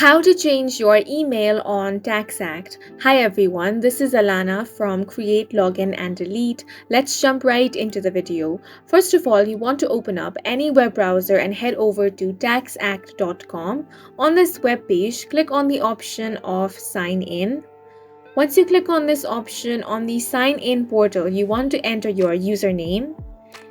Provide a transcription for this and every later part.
How to change your email on TaxAct. Hi everyone, this is Alana from Create, Login and Delete. Let's jump right into the video. First of all, you want to open up any web browser and head over to taxact.com. On this web page, click on the option of Sign In. Once you click on this option on the Sign In portal, you want to enter your username,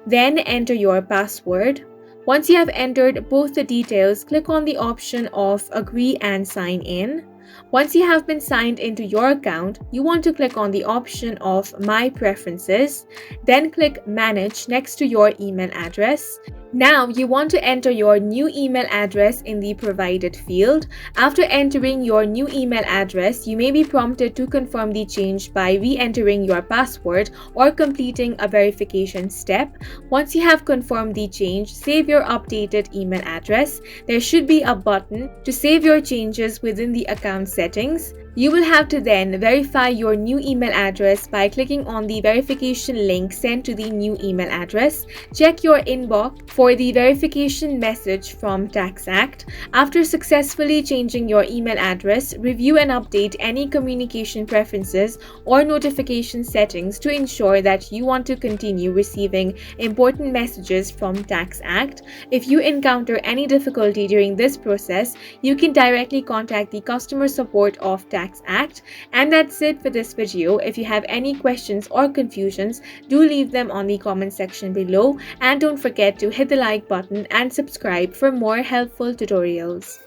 then enter your password. Once you have entered both the details, click on the option of Agree and Sign In. Once you have been signed into your account, you want to click on the option of My Preferences, then click Manage next to your email address. Now you want to enter your new email address in the provided field. After entering your new email address, you may be prompted to confirm the change by re-entering your password or completing a verification step. Once you have confirmed the change, save your updated email address. There should be a button to save your changes within the account settings. You will have to then verify your new email address by clicking on the verification link sent to the new email address. Check your inbox for the verification message from TaxAct. After successfully changing your email address, review and update any communication preferences or notification settings to ensure that you want to continue receiving important messages from TaxAct. If you encounter any difficulty during this process, you can directly contact the customer support of TaxAct. And that's it for this video. If you have any questions or confusions, do leave them on the comment section below, and don't forget to hit the like button and subscribe for more helpful tutorials.